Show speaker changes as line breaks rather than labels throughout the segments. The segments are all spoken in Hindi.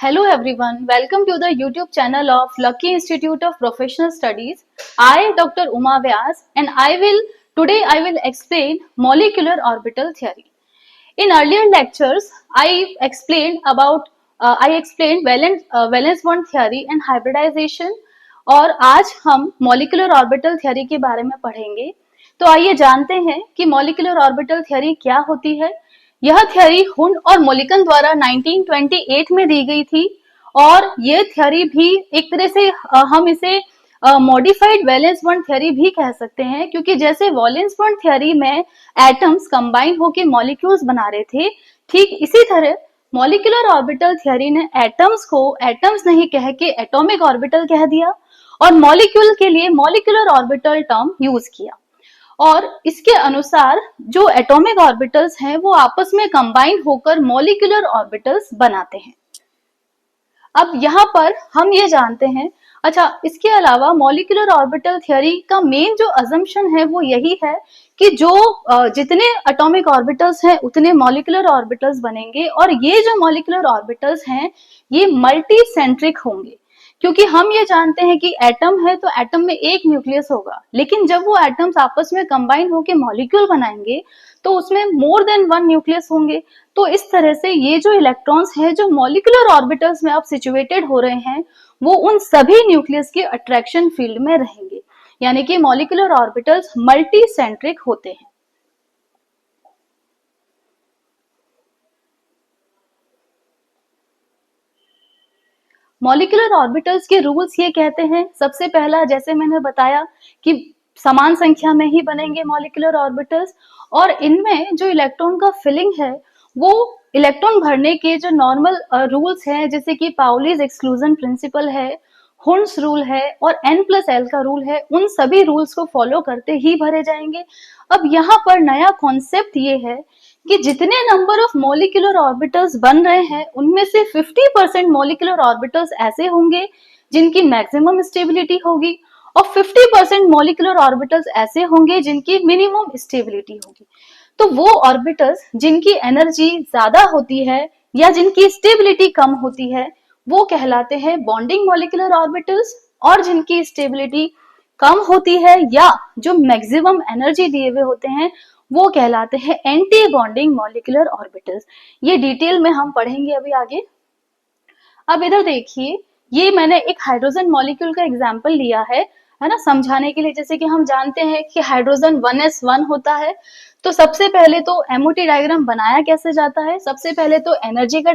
Hello everyone, welcome to the YouTube channel of Lucky Institute of Professional Studies. I, Dr. Uma Vyas, and today I will explain molecular orbital theory. In earlier lectures, I explained valence bond theory and hybridization, और आज हम molecular orbital theory के बारे में पढ़ेंगे. तो आइए जानते हैं कि molecular orbital theory क्या होती है. यह थ्योरी हुंड और मोलिकन द्वारा 1928 में दी गई थी और ये थ्योरी भी एक तरह से हम इसे मॉडिफाइड वैलेंस बॉन्ड थ्योरी भी कह सकते हैं, क्योंकि जैसे वैलेंस बॉन्ड थ्योरी में एटम्स कंबाइन होकर मॉलिक्यूल्स बना रहे थे, ठीक इसी तरह मॉलिक्यूलर ऑर्बिटल थ्योरी ने एटम्स को एटम्स नहीं कह के एटॉमिक ऑर्बिटल कह दिया और मॉलिक्यूल के लिए मॉलिक्यूलर ऑर्बिटल टर्म यूज किया। और इसके अनुसार जो एटॉमिक ऑर्बिटल्स हैं वो आपस में कंबाइन होकर मॉलिक्यूलर ऑर्बिटल्स बनाते हैं। अब यहाँ पर हम ये जानते हैं, अच्छा इसके अलावा मॉलिक्यूलर ऑर्बिटल थ्योरी का मेन जो अजम्पशन है वो यही है कि जो जितने एटॉमिक ऑर्बिटल्स हैं उतने मॉलिक्यूलर ऑर्बिटल्स बनेंगे और ये जो मॉलिक्यूलर ऑर्बिटल्स हैं ये मल्टी सेंट्रिक होंगे, क्योंकि हम ये जानते हैं कि एटम है तो एटम में एक न्यूक्लियस होगा, लेकिन जब वो एटम्स आपस में कंबाइन होकर मॉलिक्यूल बनाएंगे तो उसमें मोर देन वन न्यूक्लियस होंगे। तो इस तरह से ये जो इलेक्ट्रॉन्स हैं जो मॉलिक्यूलर ऑर्बिटल्स में अब सिचुएटेड हो रहे हैं वो उन सभी न्यूक्लियस के अट्रैक्शन फील्ड में रहेंगे, यानी कि मॉलिक्यूलर ऑर्बिटल्स मल्टी सेंट्रिक होते हैं। मॉलिक्यूलर ऑर्बिटल्स के रूल्स ये कहते हैं, सबसे पहला जैसे मैंने बताया कि समान संख्या में ही बनेंगे मॉलिक्यूलर ऑर्बिटल्स और इनमें जो इलेक्ट्रॉन का फिलिंग है वो इलेक्ट्रॉन भरने के जो नॉर्मल रूल्स हैं, जैसे कि पाउलीज एक्सक्लूजन प्रिंसिपल है, हुंड्स रूल है और n+l का रूल है, उन सभी रूल्स को फॉलो करते ही भरे जाएंगे। अब यहाँ पर नया कॉन्सेप्ट ये है कि जितने नंबर ऑफ मॉलिक्यूलर ऑर्बिटल्स बन रहे हैं उनमें से 50% मॉलिक्यूलर ऑर्बिटल्स ऐसे होंगे जिनकी मैक्सिमम स्टेबिलिटी होगी और 50% मॉलिक्यूलर ऑर्बिटल्स ऐसे होंगे जिनकी मिनिमम स्टेबिलिटी होगी। तो वो ऑर्बिटल्स जिनकी एनर्जी ज्यादा होती है या जिनकी स्टेबिलिटी कम होती है वो कहलाते हैं बॉन्डिंग मॉलिक्यूलर ऑर्बिटल्स, और जिनकी स्टेबिलिटी कम होती है या जो मैक्सिमम एनर्जी दिए हुए होते हैं वो कहलाते हैं एंटी बॉन्डिंग मॉलिक्यूलर ऑर्बिटल्स। ये डिटेल में हम पढ़ेंगे अभी आगे। अब इधर देखिए, ये मैंने एक हाइड्रोजन मॉलिक्यूल का एग्जांपल लिया है ना, समझाने के लिए। जैसे कि हम जानते हैं कि हाइड्रोजन 1s1 होता है, तो सबसे पहले तो एमओटी डायग्राम बनाया कैसे जाता है, सबसे पहले तो एनर्जी का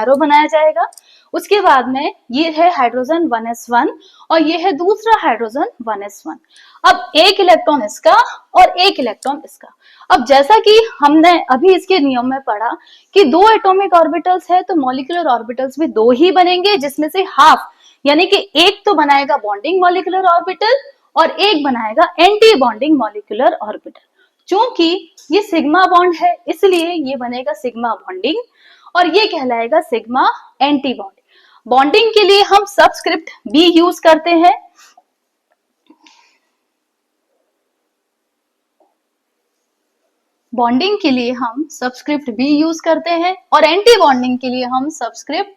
एरो बनाया जाएगा, उसके बाद में ये है हाइड्रोजन 1s1 और ये है दूसरा हाइड्रोजन 1s1। अब एक इलेक्ट्रॉन इसका और एक इलेक्ट्रॉन इसका। अब जैसा कि हमने अभी इसके नियम में पढ़ा कि दो एटॉमिक ऑर्बिटल्स है तो मॉलिक्यूलर ऑर्बिटल्स भी दो ही बनेंगे, जिसमें से हाफ यानी कि एक तो बनाएगा बॉन्डिंग मॉलिक्यूलर ऑर्बिटल और एक बनाएगा एंटी बॉन्डिंग मॉलिक्यूलर ऑर्बिटल। चूंकि ये सिग्मा बॉन्ड है इसलिए ये बनेगा सिग्मा बॉन्डिंग और ये कहलाएगा सिग्मा एंटी बॉन्डिंग। बॉन्डिंग के लिए हम सबस्क्रिप्ट बी यूज करते हैं, बॉन्डिंग के लिए हम सबस्क्रिप्ट बी यूज करते हैं और एंटी बॉन्डिंग के लिए हम सबस्क्रिप्ट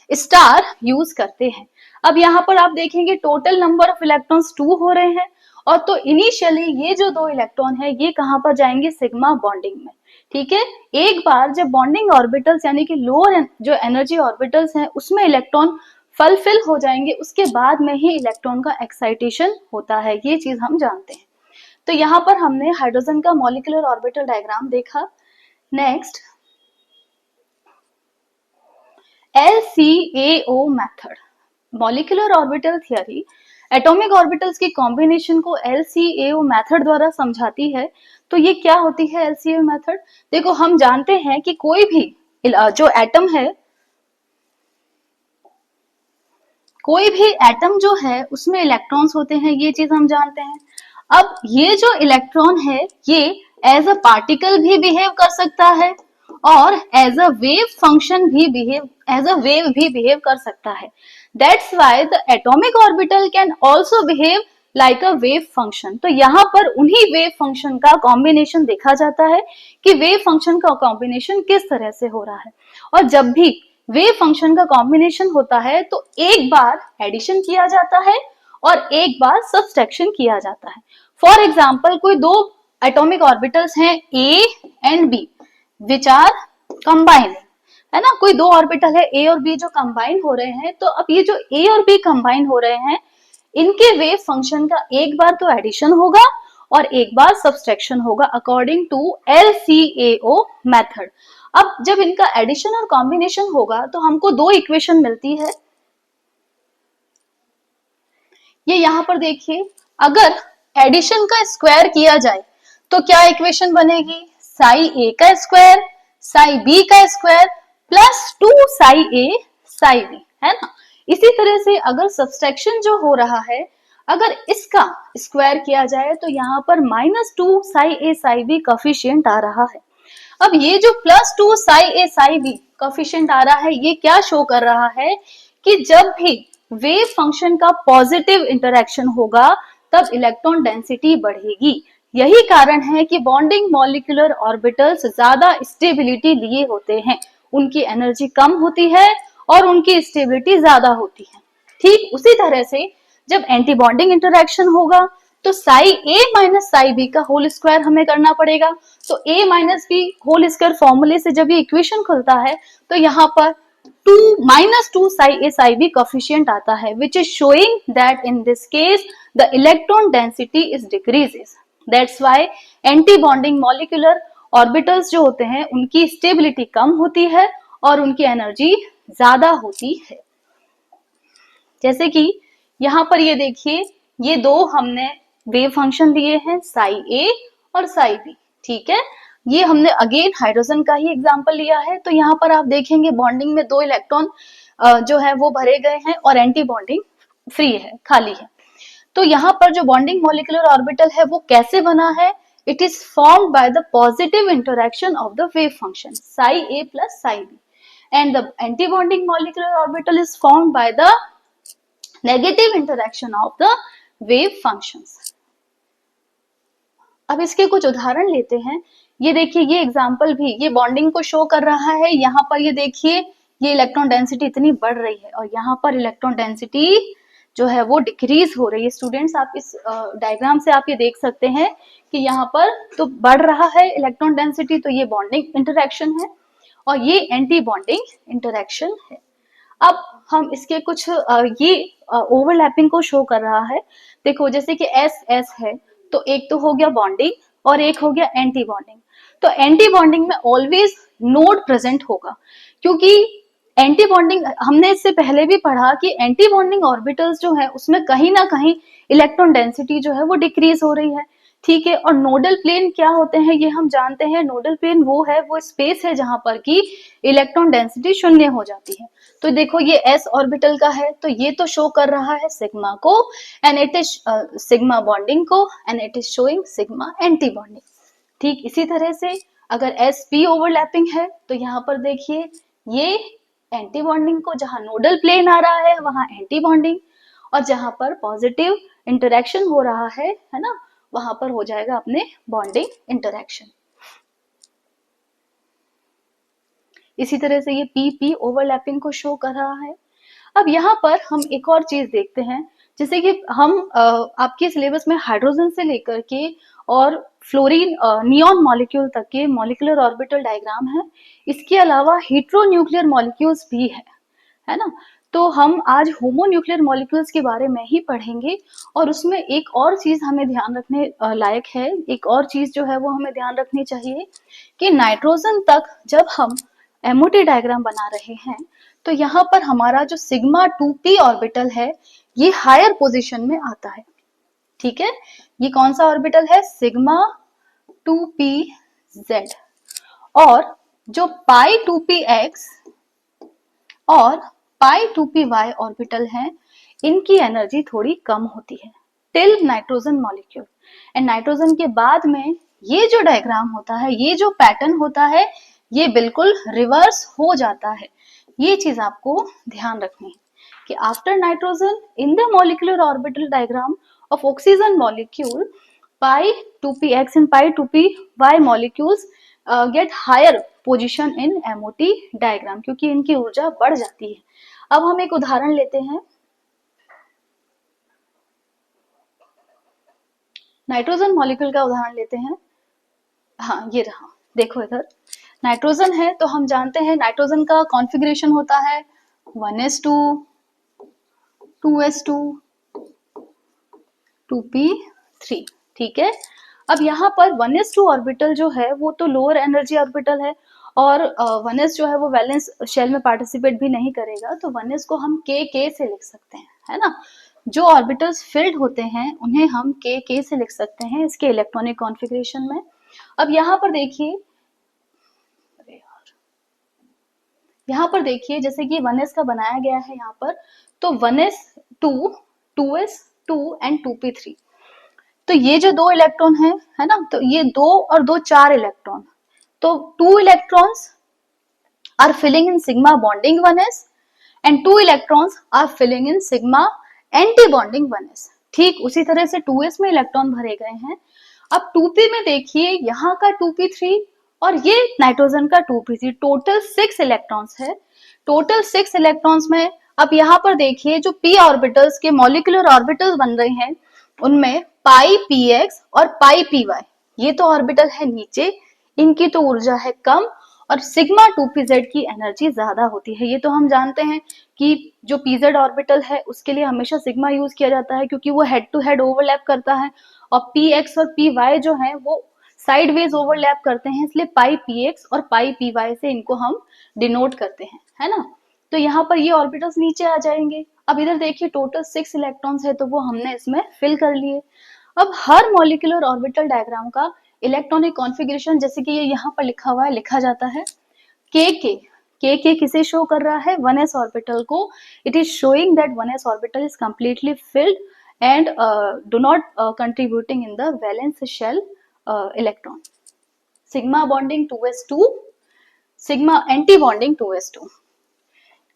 स्टार यूज करते हैं। अब यहाँ पर आप देखेंगे टोटल नंबर ऑफ इलेक्ट्रॉन्स 2 हो रहे हैं और तो इनिशियली ये जो दो इलेक्ट्रॉन है ये कहाँ पर जाएंगे, सिग्मा बॉन्डिंग में। ठीक है, एक बार जब बॉन्डिंग ऑर्बिटल्स यानी कि लोअर जो एनर्जी ऑर्बिटल्स हैं उसमें इलेक्ट्रॉन फुलफिल हो जाएंगे, उसके बाद में ही इलेक्ट्रॉन का एक्साइटेशन होता है, ये चीज हम जानते हैं। तो यहाँ पर हमने हाइड्रोजन का मॉलिक्यूलर ऑर्बिटल डायग्राम देखा। Next LCAO method, molecular orbital theory atomic orbitals की कॉम्बिनेशन को LCAO मेथड द्वारा समझाती है। तो ये क्या होती है LCAO मेथड? देखो हम जानते हैं कि कोई भी जो एटम है, कोई भी एटम जो है उसमें इलेक्ट्रॉन्स होते हैं, ये चीज हम जानते हैं। अब ये जो इलेक्ट्रॉन है ये एज अ पार्टिकल भी बिहेव कर सकता है और एज अ वेव फंक्शन भी बिहेव कर सकता है। That's why the atomic orbital can also behave like a wave function. तो यहाँ पर उन्हीं वेव फंक्शन का कॉम्बिनेशन देखा जाता है कि वेव फंक्शन का कॉम्बिनेशन किस तरह से हो रहा है। और जब भी वेव फंक्शन का कॉम्बिनेशन होता है तो एक बार एडिशन किया जाता है और एक बार सब्सट्रैक्शन किया जाता है। फॉर एग्जाम्पल, कोई दो एटॉमिक ऑर्बिटल्स हैं A and B which are combining, है ना, कोई दो ऑर्बिटल है ए और बी जो कंबाइन हो रहे हैं, तो अब ये जो ए और बी कंबाइन हो रहे हैं, इनके वेव फंक्शन का एक बार तो एडिशन होगा और एक बार सब्सट्रैक्शन होगा अकॉर्डिंग टू LCAO मेथड। अब जब इनका एडिशन और कॉम्बिनेशन होगा तो हमको दो इक्वेशन मिलती है। ये यहां पर देखिए, अगर एडिशन का स्क्वायर किया जाए तो क्या इक्वेशन बनेगी, साई ए का स्क्वायर साई बी का स्क्वायर प्लस 2 साई ए साई बी, है ना। इसी तरह से अगर सब्सट्रैक्शन जो हो रहा है, अगर इसका स्क्वायर किया जाए तो यहाँ पर -2 साई ए साई बी कोफिशिएंट आ रहा है। अब ये जो +2 साई ए साई बी कोफिशिएंट आ रहा है, ये क्या शो कर रहा है कि जब भी वेव फंक्शन का पॉजिटिव इंटरेक्शन होगा तब इलेक्ट्रॉन डेंसिटी बढ़ेगी। यही कारण है कि बॉन्डिंग मॉलिक्यूलर ऑर्बिटल्स ज्यादा स्टेबिलिटी लिए होते हैं, उनकी एनर्जी कम होती है और उनकी स्टेबिलिटी ज्यादा होती है। ठीक उसी तरह से जब एंटी बॉन्डिंग इंटरेक्शन होगा तो साई ए माइनस साई बी का होल स्क्वायर हमें करना पड़ेगा। तो ए माइनस बी होल स्क्वायर फॉर्मूले से जब ये इक्वेशन खुलता है तो यहाँ पर -2 साई ए साई बी कोफिशिएंट आता है, which is showing that in this case the electron density is decreases. That's why anti bonding molecular orbitals जो होते हैं उनकी स्टेबिलिटी कम होती है और उनकी एनर्जी ज्यादा होती है। जैसे कि यहाँ पर ये देखिए, ये दो हमने वेव फंक्शन लिए हैं, साई ए और साई बी, ठीक है। ये हमने अगेन हाइड्रोजन का ही एग्जांपल लिया है। तो यहाँ पर आप देखेंगे बॉन्डिंग में दो इलेक्ट्रॉन जो है वो भरे गए हैं और एंटी बॉन्डिंग फ्री है, खाली है। तो यहाँ पर जो बॉन्डिंग मॉलिक्यूलर ऑर्बिटल है वो कैसे बना है, it is formed by the positive interaction of the wave function psi A plus psi B, and the anti bonding molecular orbital is formed by the negative interaction of the wave functions. अब इसके कुछ उदाहरण लेते हैं। ये देखिए, ये एग्जांपल भी ये बॉन्डिंग को शो कर रहा है। यहाँ पर ये देखिए, ये इलेक्ट्रॉन डेंसिटी इतनी बढ़ रही है और यहाँ पर इलेक्ट्रॉन डेंसिटी जो है वो डिक्रीज हो रही है। स्टूडेंट्स, आप इस डायग्राम से आप ये देख सकते हैं कि यहाँ पर तो बढ़ रहा है इलेक्ट्रॉन डेंसिटी, तो ये बॉन्डिंग इंटरेक्शन है और ये एंटी बॉन्डिंग इंटरेक्शन है। अब हम इसके कुछ ये ओवरलैपिंग को शो कर रहा है। देखो, जैसे कि एस एस है तो एक तो हो गया बॉन्डिंग और एक हो गया एंटी बॉन्डिंग। तो एंटी बॉन्डिंग में ऑलवेज नोड प्रेजेंट होगा, क्योंकि एंटी बॉन्डिंग हमने इससे पहले भी पढ़ा कि एंटी बॉन्डिंग ऑर्बिटल्स जो है उसमें कहीं ना कहीं इलेक्ट्रॉन डेंसिटी जो है वो डिक्रीज हो रही है, ठीक है। और नोडल प्लेन क्या होते हैं ये हम जानते हैं। नोडल प्लेन वो स्पेस है जहां पर की इलेक्ट्रॉन डेंसिटी शून्य हो जाती है। तो देखो, ये एस ऑर्बिटल का है तो ये तो शो कर रहा है सिग्मा को, and it is sigma bonding को, and it is showing sigma anti bonding. ठीक इसी तरह से अगर एस पी ओवरलैपिंग है तो यहाँ पर देखिए, ये एंटी बॉन्डिंग को, जहां नोडल प्लेन आ रहा है वहां एंटी बॉन्डिंग, और जहां पर पॉजिटिव इंटरेक्शन हो रहा है ना, वहां पर हो जाएगा अपने बॉन्डिंग इंटरेक्शन। इसी तरह से ये पी पी ओवरलैपिंग को शो कर रहा है। अब यहाँ पर हम एक और चीज देखते हैं, जैसे कि हम आपके सिलेबस में हाइड्रोजन से लेकर के और फ्लोरीन नियॉन मॉलिक्यूल तक के मॉलिक्यूलर ऑर्बिटल डायग्राम है। इसके अलावा हीट्रोन्यूक्लियर मॉलिक्यूल्स भी है ना। तो हम आज होमोन्यूक्लियर मॉलिक्यूल्स के बारे में ही पढ़ेंगे, और उसमें एक और चीज हमें ध्यान रखने लायक है, एक और चीज जो है वो हमें ध्यान रखनी चाहिए कि नाइट्रोजन तक जब हम एमओटी डायग्राम बना रहे हैं तो यहाँ पर हमारा जो सिग्मा 2p ऑर्बिटल है ये हायर पोजीशन में आता है, ठीक है। ये कौन सा ऑर्बिटल है, सिग्मा 2pz, और जो पाई 2px और पाई 2py ऑर्बिटल हैं इनकी एनर्जी थोड़ी कम होती है till nitrogen molecule. And nitrogen के बाद में ये जो डायग्राम होता है, ये जो पैटर्न होता है, ये बिल्कुल रिवर्स हो जाता है। ये चीज आपको ध्यान रखनी है कि after nitrogen in the molecular orbital diagram of oxygen molecule, pi 2px and pi 2py molecules get higher position in MOT diagram, क्योंकि इनकी ऊर्जा बढ़ जाती है। अब हम एक उदाहरण लेते हैं, नाइट्रोजन मॉलिक्यूल का उदाहरण लेते हैं। हाँ, ये रहा, देखो इधर नाइट्रोजन है, तो हम जानते हैं नाइट्रोजन का कॉन्फ़िगरेशन होता है 1s2, 2s2, 2p3, ठीक है। अब यहाँ पर 1s2 ऑर्बिटल जो है वो तो लोअर एनर्जी ऑर्बिटल है, और 1s जो है वो वैलेंस शेल में पार्टिसिपेट भी नहीं करेगा, तो 1s को हम k से लिख सकते हैं, है ना। जो ऑर्बिटल्स फिल्ड होते हैं उन्हें हम k से लिख सकते हैं इसके इलेक्ट्रॉनिक कॉन्फ़िगरेशन में। अब यहाँ पर देखिए, यहाँ पर देखिए जैसे कि 1s का बनाया गया है यहाँ पर, तो 1s2, 2s2 एंड 2p3, तो ये जो दो इलेक्ट्रॉन है ना, तो ये 2 और 2 4 इलेक्ट्रॉन, तो 2 electrons are filling in sigma bonding 1s and 2 electrons are filling in sigma anti bonding 1s। ठीक उसी तरह से 2s में इलेक्ट्रॉन भरे गए हैं। अब 2p में देखिए यहाँ का 2p3 और ये नाइट्रोजन का 2p3, टोटल 6 इलेक्ट्रॉन्स है। टोटल 6 इलेक्ट्रॉन्स में अब यहाँ पर देखिए जो p ऑर्बिटल्स के मॉलिक्यूलर ऑर्बिटल्स बन रहे हैं उनमें पाई px और पाई py, ये तो ऑर्बिटल है नीचे, इनकी तो ऊर्जा है कम, और सिग्मा 2pz की एनर्जी ज्यादा होती है। ये तो हम जानते हैं कि जो pz ऑर्बिटल है उसके लिए हमेशा सिग्मा यूज किया जाता है, क्योंकि वो हेड टू हेड ओवरलैप करता है, और px और py जो है वो साइडवेज ओवरलैप करते हैं, इसलिए पाई px और पाई py से इनको हम डिनोट करते हैं, है ना। तो यहाँ पर ये ऑर्बिटल्स नीचे आ जाएंगे। अब इधर देखिए टोटल 6 इलेक्ट्रॉन्स है, तो वो हमने इसमें फिल कर लिए। अब हर मॉलिक्यूलर ऑर्बिटल डायग्राम का इलेक्ट्रॉनिक कॉन्फ़िगरेशन जैसे कि ये यहाँ पर लिखा हुआ है, लिखा जाता है k किसे शो कर रहा है, 1s ऑर्बिटल को। It is showing that 1s orbital is completely filled and do not contributing in the valence shell electron. Sigma bonding 2s2, sigma anti bonding 2s2,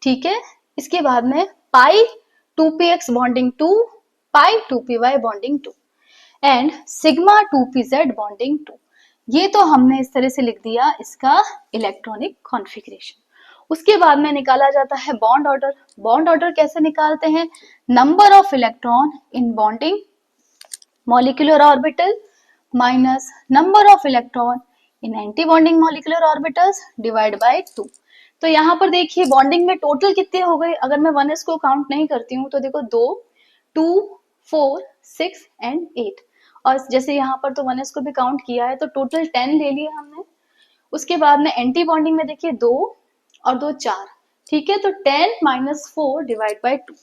ठीक है। इसके बाद में pi 2px bonding 2, pi 2py bonding 2 and sigma 2pz bonding 2। ये तो हमने इस तरह से लिख दिया इसका इलेक्ट्रॉनिक कॉन्फ़िगरेशन। उसके बाद में निकाला जाता है बॉन्ड ऑर्डर। बॉन्ड ऑर्डर कैसे निकालते हैं, number of electron in bonding molecular orbital minus number of electron in anti bonding molecular orbitals divide by 2। तो यहाँ पर देखिए बॉन्डिंग में टोटल कितने हो गए, अगर मैं 1s को काउंट नहीं करती हूँ तो देखो 2, 2, 4, 6 एंड 8, और जैसे यहाँ पर तो 1s को भी काउंट किया है तो टोटल 10 ले लिए हमने। उसके बाद में एंटी बॉन्डिंग में देखिए 2 और 2 4, ठीक है, तो 10 माइनस 4 डिवाइड बाय 2।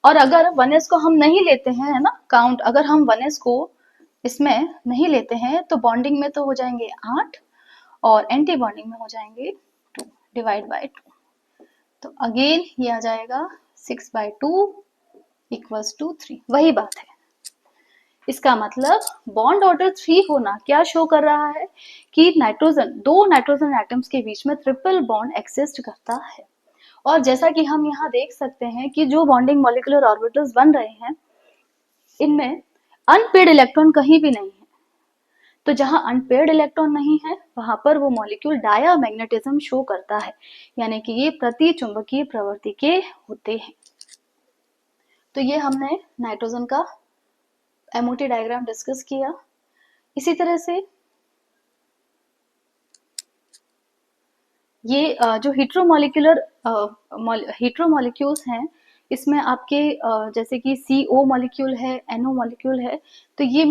और अगर 1s को हम नहीं लेते हैं, है ना, काउंट, अगर हम 1s को इसमें नहीं लेते हैं तो बॉन्डिंग में तो हो जाएंगे 8 और एंटी बॉन्डिंग में हो जाएंगे 2 डिवाइड बाय 2। तो अगेन ये आ जाएगा 6/2 इक्वल्स टू 3, वही बात है। इसका मतलब बॉन्ड ऑर्डर 3 होना क्या शो कर रहा है कि दो नाइट्रोजन एटम्स के बीच में ट्रिपल बॉन्ड एक्सिस्ट करता है। और जैसा कि हम यहाँ देख सकते हैं कि जो बॉन्डिंग मॉलिक्यूलर ऑर्बिटल्स बन रहे हैं इनमें अनपेयर्ड इलेक्ट्रॉन कहीं भी नहीं है। तो जहां अनपेयर्ड इलेक्ट्रॉन नहीं है वहां पर वो मॉलिक्यूल डायामैग्नेटिज्म शो करता है, यानी कि ये प्रति चुंबकीय प्रवृत्ति के होते हैं। तो ये हमने नाइट्रोजन का एमओटी डायग्राम डिस्कस किया। इसी तरह से ये जो हीट्रोमॉलिक्यूल्स हैं इसमें आपके जैसे कि CO मॉलिक्यूल है, NO मॉलिक्यूल है, तो ये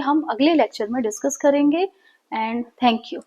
हम अगले लेक्चर में डिस्कस करेंगे। And thank you.